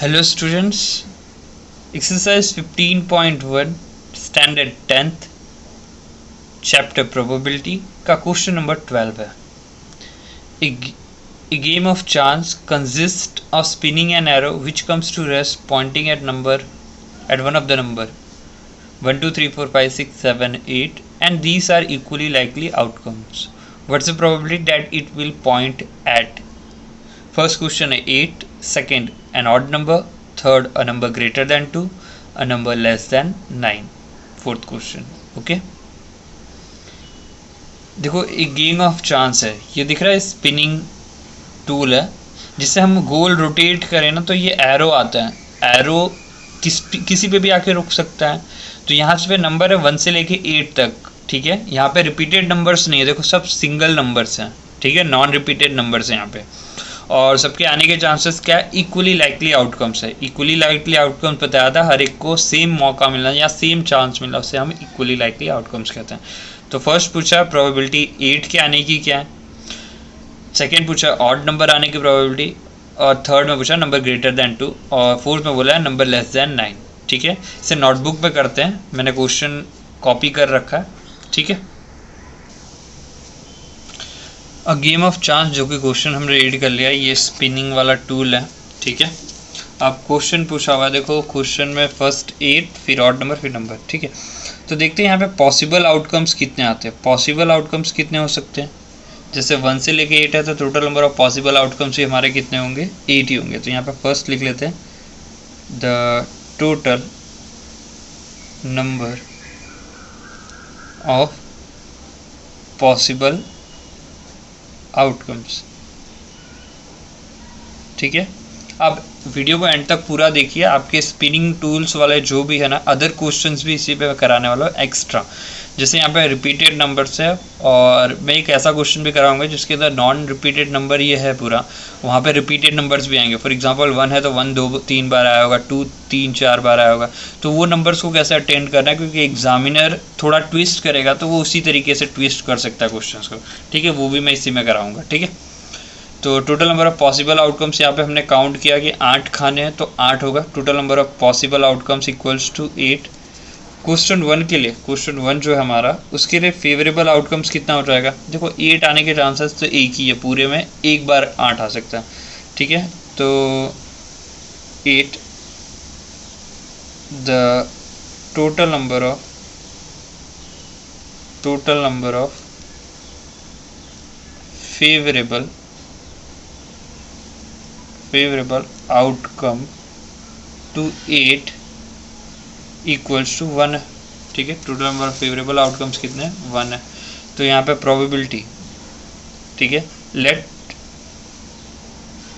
Hello students, exercise 15.1 standard 10th chapter probability का question number 12 है. A game of chance consists of spinning an arrow which comes to rest pointing at one of the number 1, 2, 3, 4, 5, 6, 7, 8 and these are equally likely outcomes. What's the probability that it will point at? First question है 8, second an odd number, third a number greater than 2, a number less than 9. Fourth question. Okay देखो एक game of chance है, ये दिख रहा है spinning tool है जिससे हम गोल रोटेट करें ना तो ये एरो आता है. एरो किसी पे भी आके रुक सकता है. तो यहाँ पे नंबर है 1 से लेके 8 तक. ठीक है, यहाँ पे रिपीटेड नंबर्स नहीं है, देखो सब सिंगल नंबर्स हैं. ठीक है, नॉन रिपीटेड नंबर्स हैं यहाँ पे और सबके आने के चांसेस क्या है? इक्वली लाइकली आउटकम्स है. इक्वली लाइकली आउटकम्स बताया था, हर एक को सेम मौका मिलना या सेम चांस मिलना, उससे हम इक्वली लाइकली आउटकम्स कहते हैं. तो फर्स्ट पूछा प्रोबेबिलिटी 8 के आने की क्या है, सेकेंड पूछा ऑड नंबर आने की प्रोबेबिलिटी और थर्ड में पूछा नंबर ग्रेटर देन 2 और फोर्थ में बोला है नंबर लेस देन 9. ठीक है, इसे नोटबुक पे करते हैं, मैंने क्वेश्चन कॉपी कर रखा है. ठीक है, अ गेम ऑफ चांस जो कि क्वेश्चन हमने रीड कर लिया, ये स्पिनिंग वाला टूल है. ठीक है, अब क्वेश्चन पूछा हुआ है, देखो क्वेश्चन में फर्स्ट 8 फिर ऑड नंबर फिर नंबर. ठीक है, तो देखते हैं यहाँ पे पॉसिबल आउटकम्स कितने आते हैं. पॉसिबल आउटकम्स कितने हो सकते हैं, जैसे 1 से लेके 8 है तो total number of possible outcomes ही हमारे कितने होंगे, 8 ही होंगे. तो यहाँ पे फर्स्ट लिख लेते हैं the total number of possible outcomes. ठीक है, अब वीडियो को एंड तक पूरा देखिए, आपके स्पिनिंग टूल्स वाले जो भी है ना, अदर क्वेश्चंस भी इसी पे कराने वाला हूँ एक्स्ट्रा. जैसे यहाँ पे रिपीटेड नंबर्स है और मैं एक ऐसा क्वेश्चन भी कराऊंगा जिसके अंदर नॉन रिपीटेड नंबर ये है पूरा, वहाँ पे रिपीटेड नंबर्स भी आएंगे. फॉर एग्जांपल 1 है तो 1 2-3 बार आया होगा, 2 3-4 बार आया होगा. तो वो नंबर्स को कैसे अटेंड करना है, क्योंकि एग्जामिनर थोड़ा ट्विस्ट करेगा तो वो उसी तरीके से ट्विस्ट कर सकता है क्वेश्चन को. ठीक है, वो भी मैं इसी में कराऊँगा. ठीक है, तो total number of possible outcomes यहाँ पे हमने काउंट किया कि 8 खाने हैं तो 8 होगा. Total number of possible outcomes equals to 8. Question 1 के लिए, क्वेश्चन 1 जो है हमारा, उसके लिए फेवरेबल आउटकम्स कितना हो जाएगा. देखो 8 आने के चांसेस तो एक ही है, पूरे में एक बार 8 आ सकता है. ठीक है, तो 8 the total number of favourable outcome to 8 equals to 1 है. ठीक है, total number of favourable outcomes कितने हैं, 1 है. तो यहाँ पे प्रोबेबिलिटी, ठीक है, let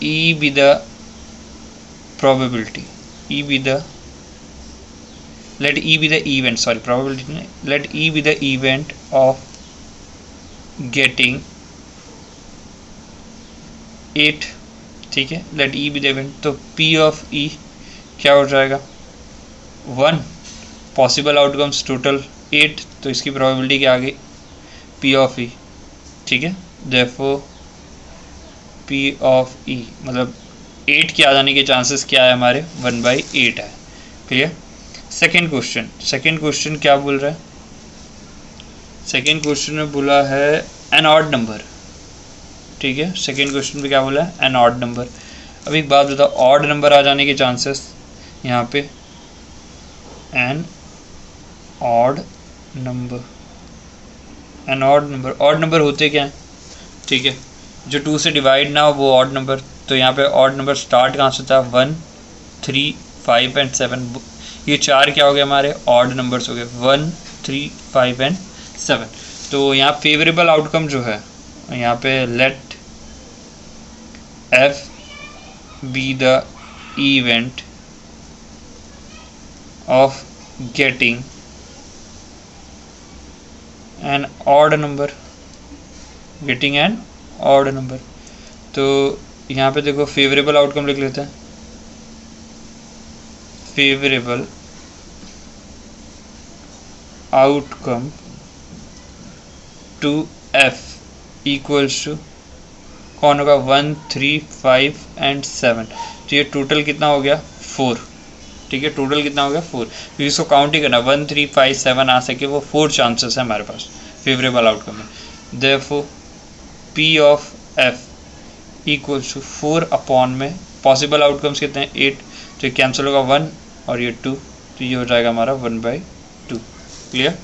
E be the probability, let E be the event, sorry probability नहीं, let E be the event of getting 8. ठीक है, let E be the event, तो P of E क्या हो जाएगा, 1. पॉसिबल आउटकम्स टोटल 8, तो इसकी प्रोबेबिलिटी क्या आ गई, P of E. ठीक है, therefore P of E मतलब 8 के आ जाने के चांसेस क्या है हमारे, 1/8 है. क्लियर. सेकेंड क्वेश्चन क्या बोल रहा है, सेकेंड क्वेश्चन में बोला है एन ऑड नंबर. ठीक है, सेकेंड क्वेश्चन में क्या बोला है, एन ऑड नंबर. अब एक बात बताओ, ऑड नंबर आ जाने के चांसेस यहाँ पे, एन ऑड नंबर होते क्या हैं. ठीक है, जो 2 से डिवाइड ना हो वो ऑड नंबर. तो यहाँ पे ऑड नंबर स्टार्ट कहाँ से था, 1 3 5 एंड 7. ये 4 क्या हो गए हमारे, ऑड नंबर्स हो गए, 1 3 5 एंड 7. तो यहाँ फेवरेबल आउटकम जो है, यहाँ पे let F be the event of getting an odd number, तो यहाँ पे देखो फेवरेबल आउटकम लिख लेते हैं, favourable outcome to F equals to कौन होगा, 1 3 5 एंड 7. तो ये टोटल कितना हो गया, 4, ठीक है। टोटल कितना हो गया 4, क्योंकि इसको काउंट ही करना, 1 3 5 7 आ सके, वो 4 चांसेस है हमारे पास फेवरेबल आउटकम में। Therefore P of F equals to 4 upon में पॉसिबल आउटकम्स कितने हैं 8, तो ये कैंसिल होगा 1 और ये 2, तो ये हो जाएगा हमारा 1/2। क्लियर।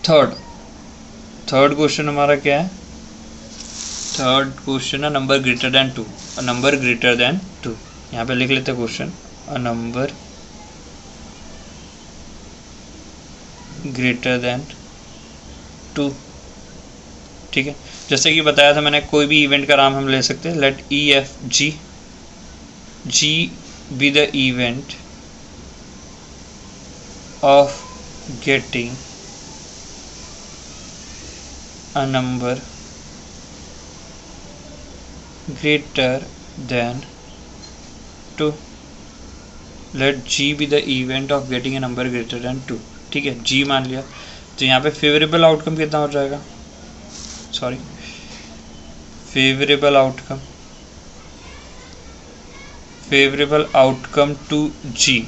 थर्ड क्वेश्चन हमारा क्या है, थर्ड क्वेश्चन है number greater than 2, number greater than 2। यहाँ पे लिख लेते हैं question, a number greater than 2, ठीक है। जैसे कि बताया था मैंने, कोई भी इवेंट का नाम हम ले सकते हैं, let E F G be the event of getting a number greater than 2, let G be the event of getting a number greater than 2, ठीक है। G मान लिया, तो यहाँ पे फेवरेबल आउटकम कितना हो जाएगा, sorry favourable outcome to G,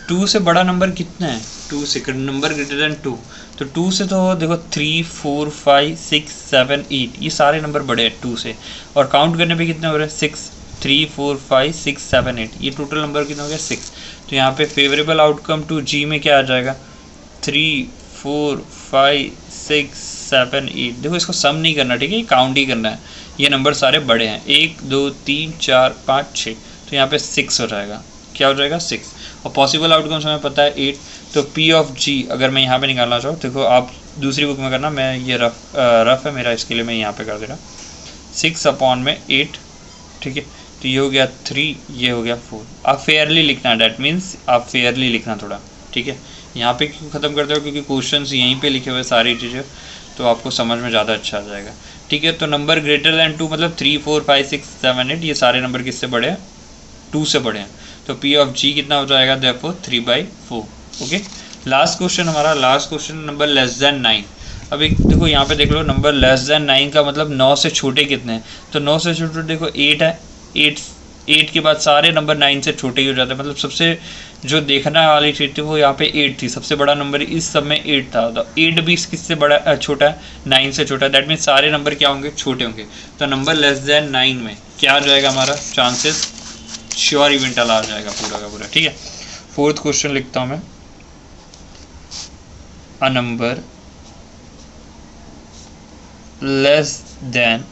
2 से बड़ा नंबर कितना है, 2 से नंबर ग्रेटर देन 2, तो 2 से तो देखो 3 4 5 6 7 8 ये सारे नंबर बड़े हैं 2 से, और काउंट करने पे कितने हो रहे हैं 6 3 4 5 6 7 8, ये टोटल नंबर कितना हो गया 6। तो यहाँ पे फेवरेबल आउटकम टू G में क्या आ जाएगा 3 4 5 6 7 8, देखो इसको सम नहीं करना, ठीक है, काउंट ही करना है, ये नंबर सारे बड़े हैं 1 2 3 4 5 6, तो यहाँ पे 6 हो जाएगा, क्या हो जाएगा 6। और पॉसिबल आउटकम्स हमें पता है 8, तो P ऑफ G अगर मैं यहाँ पे निकालना चाहूँ, देखो आप दूसरी बुक में करना, मैं ये रफ है मेरा, इसके लिए मैं यहाँ पे कर दे रहा 6 अपॉन में 8, ठीक है। तो ये हो गया 3, ये हो गया 4। आप फेयरली लिखना, डैट मीन्स आप फेयरली लिखना थोड़ा, ठीक है। यहाँ पे क्यों ख़त्म करते हो, क्योंकि क्वेश्चन यहीं पे लिखे हुए सारी चीज़ें, तो आपको समझ में ज़्यादा अच्छा आ जाएगा, ठीक है। तो नंबर ग्रेटर दैन 2 मतलब 3 4 5 6 7 8 ये सारे नंबर किससे बड़े हैं 2 से बड़े हैं, तो P ऑफ G कितना हो जाएगा देयरफॉर 3/4। ओके, लास्ट क्वेश्चन हमारा, last question number less then 9। अब एक देखो यहाँ पे देख लो, नंबर लेस देन 9 का मतलब 9 से छोटे कितने हैं, तो 9 से छोटे देखो 8 है, 8 के बाद सारे नंबर 9 से छोटे ही हो जाते हैं, मतलब सबसे जो देखने वाली चीज़ थी वो यहाँ पे 8 थी, सबसे बड़ा नंबर इस सब में 8 था, तो 8 भी किससे बड़ा छोटा है 9 से छोटा, दैट मीन्स सारे नंबर क्या होंगे छोटे होंगे। तो नंबर लेस देन 9 में क्या आ जाएगा हमारा चांसेस, श्योर इवेंट वाला आ जाएगा पूरा का पूरा, ठीक है। फोर्थ क्वेश्चन लिखता हूँ मैं, अ नंबर लेस देन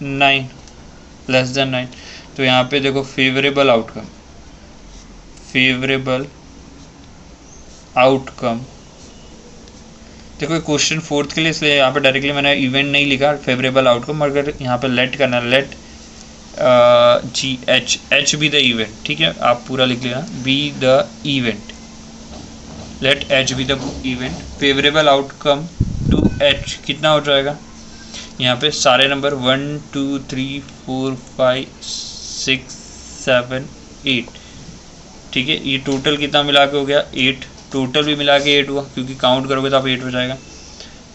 9, तो यहाँ पे देखो फेवरेबल आउटकम देखो क्वेश्चन फोर्थ के लिए, इसलिए यहाँ पे डायरेक्टली मैंने इवेंट नहीं लिखा, फेवरेबल आउटकम, अगर यहाँ पे लेट करना, let G H be the event, ठीक है, आप पूरा लिख लेना, be the event, let H be the event, favourable outcome to H कितना हो जाएगा, यहाँ पे सारे नंबर 1 2 3 4 5 6 7 8, ठीक है, ये टोटल कितना मिला के हो गया 8, टोटल भी मिला के 8 हुआ, क्योंकि काउंट करोगे तो आप 8 हो जाएगा।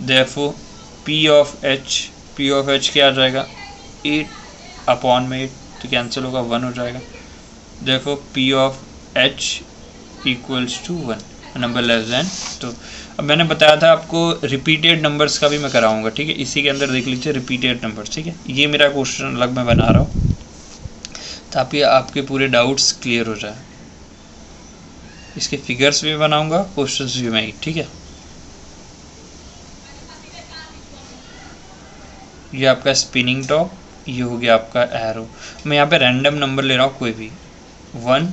देयरफॉर पी ऑफ एच क्या आ जाएगा 8 अपॉन में 8, तो कैंसिल होगा 1 हो जाएगा। Therefore P of H equals to 1, number less than. तो अब मैंने बताया था आपको रिपीटेड नंबर्स का भी मैं कराऊंगा, ठीक है, इसी के अंदर देख लीजिए रिपीटेड नंबर्स, ठीक है, ये मेरा क्वेश्चन अलग मैं बना रहा हूँ ताकि आपके पूरे डाउट्स क्लियर हो जाए। इसके फिगर्स भी बनाऊंगा, क्वेश्चंस भी मैं, ठीक है। ये आपका स्पिनिंग टॉप, ये हो गया आपका एरो। मैं यहाँ पे रैंडम नंबर ले रहा हूँ, कोई भी 1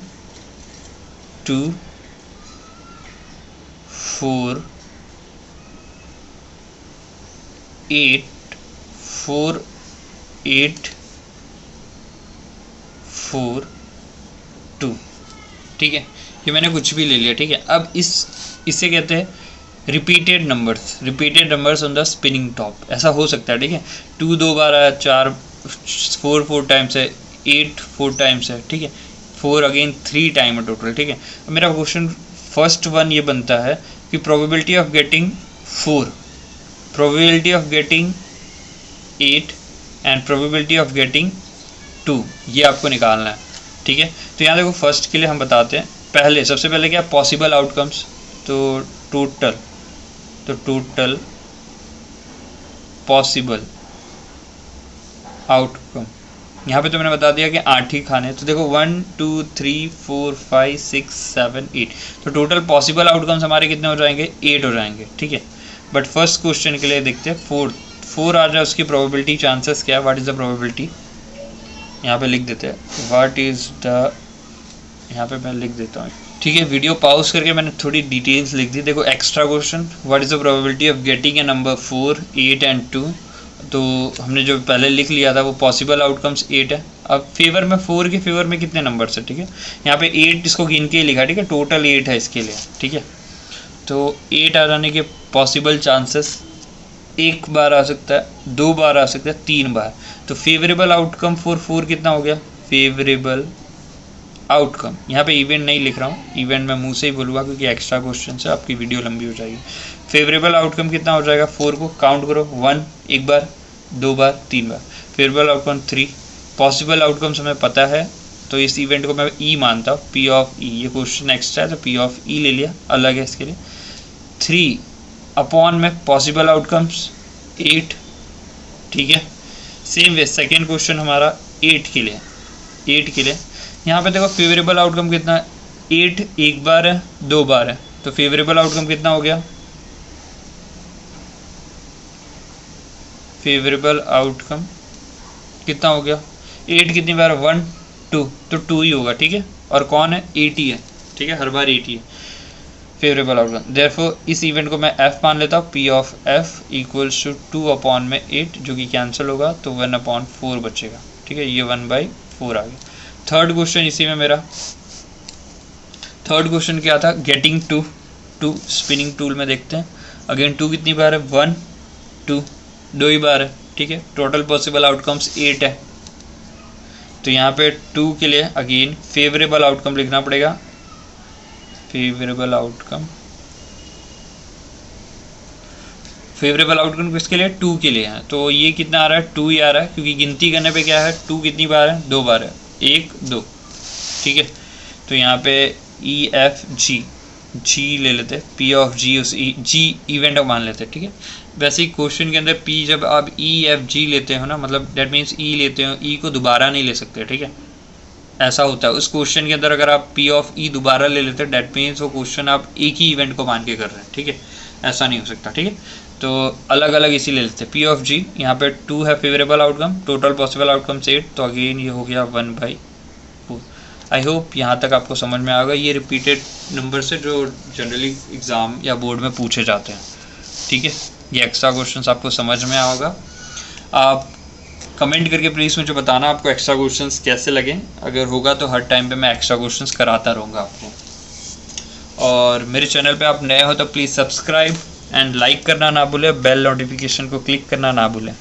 2 4 8 4 8 4 2, ठीक है, ये मैंने कुछ भी ले लिया, ठीक है। अब इसे कहते हैं repeated numbers on the spinning top, ऐसा हो सकता है, ठीक है, 2 2 बार है, 4 4 टाइम्स है, 8 4 टाइम्स है, ठीक है, 4 अगेन 3 टाइम है टोटल, ठीक है। अब मेरा क्वेश्चन फर्स्ट वन ये बनता है कि probability of getting 4, probability of getting 8 and probability of getting 2, ये आपको निकालना है, ठीक है। तो यहाँ देखो फर्स्ट के लिए हम बताते हैं, पहले सबसे पहले क्या पॉसिबल आउटकम्स, तो टोटल पॉसिबल आउटकम, यहाँ पे तो मैंने बता दिया कि 8 ही खाने, तो देखो 1 2 3 4 5 6 7 8, तो टोटल पॉसिबल आउटकम्स हमारे कितने हो जाएंगे 8 हो जाएंगे, ठीक है। बट फर्स्ट क्वेश्चन के लिए देखते हैं 4 आ जाए, उसकी प्रोबेबिलिटी चांसेस क्या है, व्हाट इज़ द प्रोबेबिलिटी, यहाँ पे लिख देते हैं व्हाट इज़ द, यहाँ पे मैं लिख देता हूँ, ठीक है। वीडियो पॉज करके मैंने थोड़ी डिटेल्स लिख दी। देखो extra question, what is the probability of getting a number 4 8 and 2, तो हमने जो पहले लिख लिया था वो पॉसिबल आउटकम्स 8 है। अब फेवर में 4 के फेवर में कितने नंबर्स है, ठीक है, यहाँ पे 8 इसको गिन के लिखा, ठीक है, टोटल 8 है इसके लिए, ठीक है। तो 8 आ जाने के पॉसिबल चांसेस, 1 बार आ सकता है, 2 बार आ सकता है, 3 बार। तो फेवरेबल आउटकम फॉर 4 कितना हो गया, फेवरेबल आउटकम, यहाँ पे इवेंट नहीं लिख रहा हूँ, इवेंट मैं मुंह से ही बोलूँगा क्योंकि एक्स्ट्रा क्वेश्चन से आपकी वीडियो लंबी हो जाएगी। फेवरेबल आउटकम कितना हो जाएगा, 4 को काउंट करो, 1 1 बार, 2 बार, 3 बार, फेवरेबल आउटकम 3। पॉसिबल आउटकम्स हमें पता है, तो इस इवेंट को मैं ई मानता हूँ, पी ऑफ ई, ये क्वेश्चन एक्स्ट्रा है तो पी ऑफ ई ले लिया, अलग है इसके लिए। 3 अपॉन में पॉसिबल आउटकम्स 8, ठीक है। सेम वे सेकेंड क्वेश्चन हमारा 8 के लिए, यहाँ पे देखो फेवरेबल आउटकम कितना है, 8 1 बार है, 2 बार है, तो फेवरेबल आउटकम कितना हो गया, फेवरेबल आउटकम कितना हो गया, 8 कितनी बार, 1 2, तो 2 ही होगा, ठीक है। और कौन है, 8 ही है, ठीक है, हर बार 8 ही है फेवरेबल आउटकम। देयरफॉर इस इवेंट को मैं एफ मान लेता हूँ, P of F equals to 2 upon में 8, जो कि कैंसिल होगा तो 1 अपॉन 4 बचेगा, ठीक है, ये 1/4 आ गया। थर्ड क्वेश्चन इसी में मेरा, थर्ड क्वेश्चन क्या था, गेटिंग टू स्पिनिंग टूल में देखते हैं। अगेन 2 कितनी बार है, 1 2, 2 ही बार है, ठीक है। टोटल पॉसिबल आउटकम्स 8 है, तो यहाँ पे 2 के लिए अगेन फेवरेबल आउटकम लिखना पड़ेगा, फेवरेबल आउटकम किसके लिए, 2 के लिए है, तो ये कितना आ रहा है, 2 ही आ रहा है, क्योंकि गिनती करने पे क्या है, 2 कितनी बार है, 2 बार है, 1 2, ठीक है। तो यहाँ पे ई एफ जी ले लेते हैं, पी ऑफ जी उस जी इवेंट मान लेते हैं, ठीक है। वैसे ही क्वेश्चन के अंदर पी जब आप ई एफ जी लेते हो ना, मतलब दैट मीन्स ई लेते हो, ई को दोबारा नहीं ले सकते, ठीक है, ऐसा होता है उस क्वेश्चन के अंदर। अगर आप पी ऑफ ई दोबारा ले लेते हैं, दैट मीन्स वो क्वेश्चन आप एक ही इवेंट को मान के कर रहे हैं, ठीक है, ऐसा नहीं हो सकता, ठीक है। तो अलग अलग इसी ले लेते हैं, पी ऑफ जी, यहाँ पे 2 है favourable outcome, total possible outcome 8, तो अगेन ये हो गया 1/4। आई होप यहाँ तक आपको समझ में आएगा, ये रिपीटेड नंबर से जो जनरली एग्ज़ाम या बोर्ड में पूछे जाते हैं, ठीक है। ये एक्स्ट्रा क्वेश्चंस आपको समझ में आएगा। आप कमेंट करके प्लीज़ मुझे बताना आपको एक्स्ट्रा क्वेश्चंस कैसे लगे, अगर होगा तो हर टाइम पे मैं एक्स्ट्रा क्वेश्चंस कराता रहूँगा आपको। और मेरे चैनल पे आप नए हो तो प्लीज़ सब्सक्राइब एंड लाइक करना ना भूलें, बेल नोटिफिकेशन को क्लिक करना ना भूलें।